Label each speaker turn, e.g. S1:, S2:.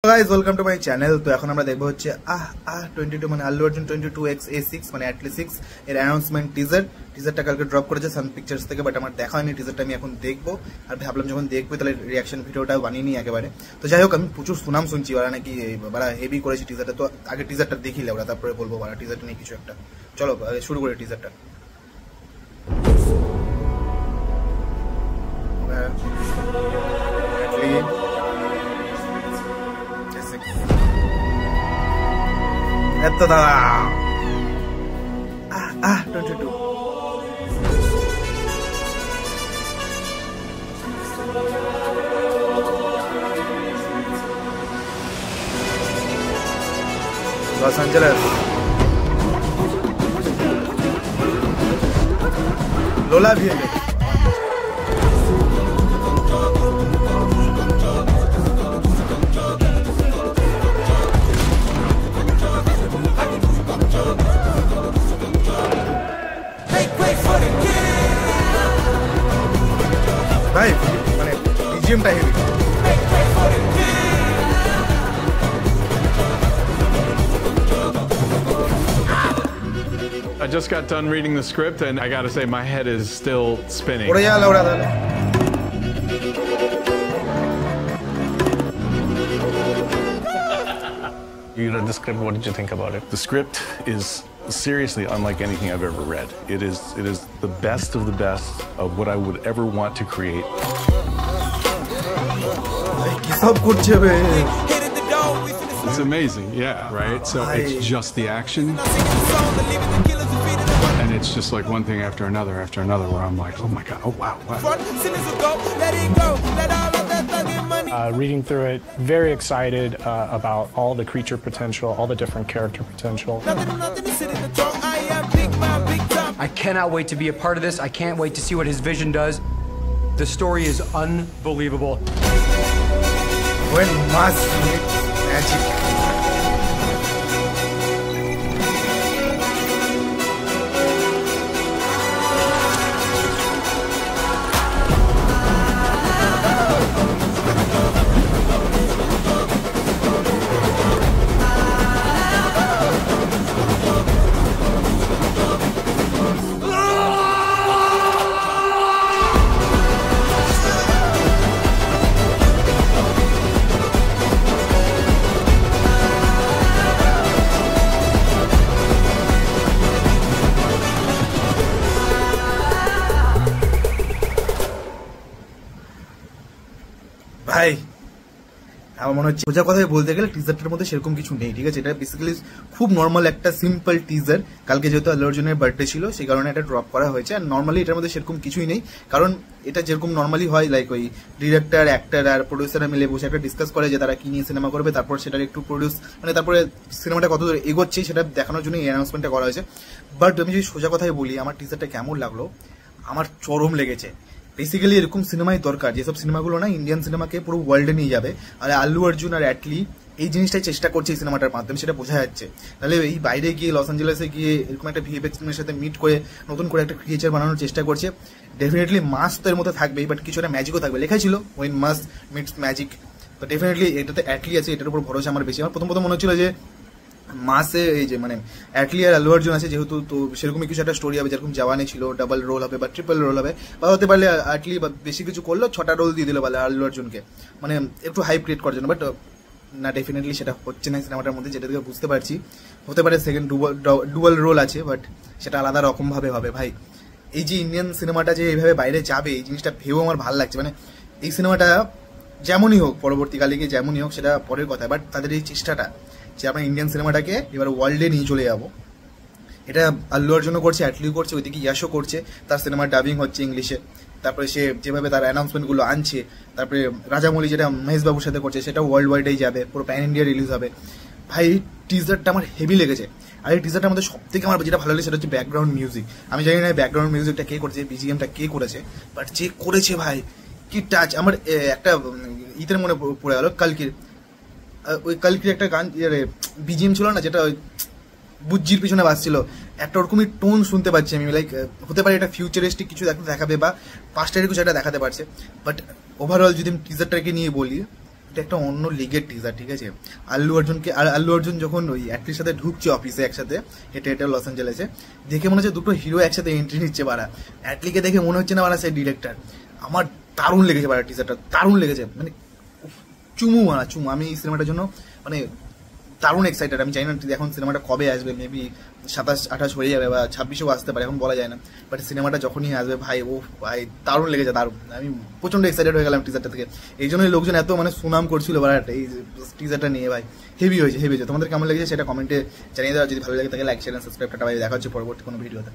S1: Guys welcome to my channel. तो এখন আমরা দেখব হচ্ছে 22 মানে আল্লু অর্জুন 22XA6 মানে অ্যাটলি 6 এর অ্যানাউন্সমেন্ট টিজারটা কালকে ড্রপ করেছে সান পিকচার্স থেকে, বাট আমার দেখা হয়নি টিজারটা। আমি এখন দেখবো আর ভাবলাম যখন দেখবো তাহলে রিঅ্যাকশন ভিডিওটা বানিয়ে নিই একেবারে। তো যাই হোক, আমি প্রচুর সুনাম শুনছি ওরা নাকি বড় হেভি করেছে টিজারটা। তো আগে টিজারটা দেখি লে, ওরা তারপরে বলবো বড় টিজারটা নিয়ে কিছু একটা। চলো শুরু করি টিজারটা। Esto da 22 Los Angeles Lola viene भाई মানে বিজিএমটা heavy.
S2: I just got done reading the script and I gotta say my head is still spinning.
S1: ওরে যাও ওরা দাদা।
S3: You read the script, what did you think about it?
S4: The script is seriously unlike anything I've ever read. It is the best of the best of what I would ever want to create.
S2: It's amazing, yeah, right? So it's just the action. And it's just like one thing after another where I'm like, oh my God, oh wow.
S3: Reading through it, very excited about all the creature potential, all the different character potential.
S5: I cannot wait to be a part of this. I can't wait to see what his vision does. The story is unbelievable.
S1: When mass meets magic. ভাই আমার মনে হচ্ছে সোজা কথাই বলতে গেলে টিজারটার মধ্যে সেরকম কিছু নেই, ঠিক আছে। এটা বেসিক্যালি খুব নর্মাল একটা সিম্পল টিজার। কালকে যেহেতু আল্লু অর্জুনের বার্থডে ছিল সেই কারণে এটা ড্রপ করা হয়েছে। আর নর্মালি এটার মধ্যে সেরকম কিছুই নেই, কারণ এটা যেরকম নর্মালি হয় লাইক ওই ডিরেক্টর অ্যাক্টর আর প্রডিউসাররা মিলে বসে একটা ডিসকাস করে যে তারা কি নিয়ে সিনেমা করবে, তারপর সেটার একটু প্রডিউস মানে তারপরে সিনেমাটা কত দূর এগোচ্ছে সেটা দেখানোর জন্য এই অ্যানাউন্সমেন্টটা করা হয়েছে। বাট আমি যদি সোজা কথাই বলি, আমার টিজারটা কেমন লাগলো, আমার চরম লেগেছে। বেসিক্যালি এরকম সিনেমাই দরকার, যেসব সিনেমাগুলো না ইন্ডিয়ান সিনেমাকে পুরো ওয়ার্ল্ডে নিয়ে যাবে। আর আল্লু অর্জুন আর অ্যাটলি এই জিনিসটাই চেষ্টা করছে এই সিনেমাটার মাধ্যমে, সেটা বোঝা যাচ্ছে। তাহলে এই বাইরে গিয়ে লস অ্যাঞ্জেলেসে গিয়ে এরকম একটা ভিএফএক্স টিমের সাথে মিট করে নতুন করে একটা ক্রিয়েচার বানানোর চেষ্টা করছে। ডেফিনেটলি মাস তো এর মধ্যে থাকবেই, বাট কিছু একটা ম্যাজিকও থাকবে। লেখাই ছিল ওয়েন মাস মিটস ম্যাজিক। তো ডেফিনেটলি এটাতে অ্যাটলি আছে, এটার উপর ভরসা আমার বেশি। আমার প্রথম মনে হচ্ছিল যে মাসে এই যে মানে অ্যাটলি আর আল্লু অর্জুন আছে যেহেতু, তো সেরকমই কিছু একটা স্টোরি হবে, যেরকম জওয়ানে ছিল ডাবল রোল হবে বা ট্রিপল রোল হবে, বা হতে পারলে অ্যাটলি বা বেশি কিছু করলো 6টা রোল দিয়ে দিল বলে আল্লু অর্জুনকে, মানে একটু হাইপ ক্রিয়েট করার জন্য। বাট না, ডেফিনেটলি সেটা হচ্ছে না সিনেমাটার মধ্যে, যেটা থেকে বুঝতে পারছি। হতে পারে সেকেন্ড ডুয়াল রোল আছে, বাট সেটা আলাদা রকম ভাবে হবে। ভাই এই যে ইন্ডিয়ান সিনেমাটা যে এইভাবে বাইরে যাবে, এই জিনিসটা ভেবেও আমার ভালো লাগছে। মানে এই সিনেমাটা যেমনই হোক পরবর্তীকালে গিয়ে যেমনই হোক সেটা পরের কথা, বাট তাদের এই চেষ্টাটা যে আমরা ইন্ডিয়ান সিনেমাটাকে এবার ওয়ার্ল্ডে নিয়ে চলে যাবো, এটা আল্লু অর্জুনও করছে, অ্যাটলিও করছে, ওইদিকে ইয়াশও করছে। তার সিনেমার ডাবিং হচ্ছে ইংলিশে, তারপরে সে যেভাবে তার অ্যানাউন্সমেন্টগুলো আনছে, তারপরে রাজামৌলি যেটা মহেশ বাবুর সাথে করছে সেটা ওয়ার্ল্ড ওয়াইডেই যাবে, পুরো প্যান ইন্ডিয়া রিলিজ হবে। ভাই টিজারটা আমার হেভি লেগেছে। আর এই টিজারটার মধ্যে সব থেকে আমার যেটা ভালো লাগে সেটা হচ্ছে ব্যাকগ্রাউন্ড মিউজিক। আমি জানি না ব্যাকগ্রাউন্ড মিউজিকটা কে করেছে, বিজিএমটা কে করেছে, বাট যে করেছে ভাই কি টাচ। আমার একটা ঈদের মনে পড়ে গেল কালকির, ওই কালকির একটা গান বিজিএম ছিল না, যেটা ওই বুজ্জির পিছনে বাজছিল, একটা ওরকমই টোন শুনতে পাচ্ছি আমি। লাইক হতে পারে এটা ফিউচারিস্টিক কিছু দেখাবে বা পাস্টের কিছু একটা দেখাতে পারছে, বাট ওভারঅল যদি আমি টিজারটাকে নিয়ে বলি, এটা একটা অন্য লিগের টিজার, ঠিক আছে। আল্লু অর্জুন যখন ওই অ্যাটলির সাথে ঢুকছে অফিসে একসাথে হেঁটে হেঁটে লস অ্যাঞ্জেলেসে, দেখে মনে হচ্ছে দুটো হিরো একসাথে এন্ট্রি নিচ্ছে বাড়া। অ্যাটলিকে দেখে মনে হচ্ছে না বাড়া সেই ডিরেক্টর। আমার দারুণ লেগেছে বাড়া টিজারটা, দারুণ লেগেছে, মানে চুমু মারা চুমু। আমি এই সিনেমাটার জন্য মানে দারুণ এক্সাইটেড। আমি জানি না এখন সিনেমাটা কবে আসবে, মেবি 27-28 হয়ে যাবে বা 26ও আসতে পারে, এখন বলা যায় না। বাট সিনেমাটা যখনই আসবে ভাই, ও ভাই দারুণ লেগেছে, দারুণ। আমি প্রচন্ড এক্সাইটেড হয়ে গেলাম টিজারটা থেকে। এই জন্যই লোকজন এত মানে সুনাম করছিল বাড়াটা এই টিজারটা নিয়ে। ভাই হেভি হয়েছে। তোমাদের কেমন লেগেছে সেটা কমেন্টে জানিয়ে দেওয়া। যদি ভালো লাগে তাহলে লাইক শেয়ার সাবস্ক্রাইব। টাটা, ভাই দেখা হচ্ছে পরবর্তী কোনো ভিডিওতে।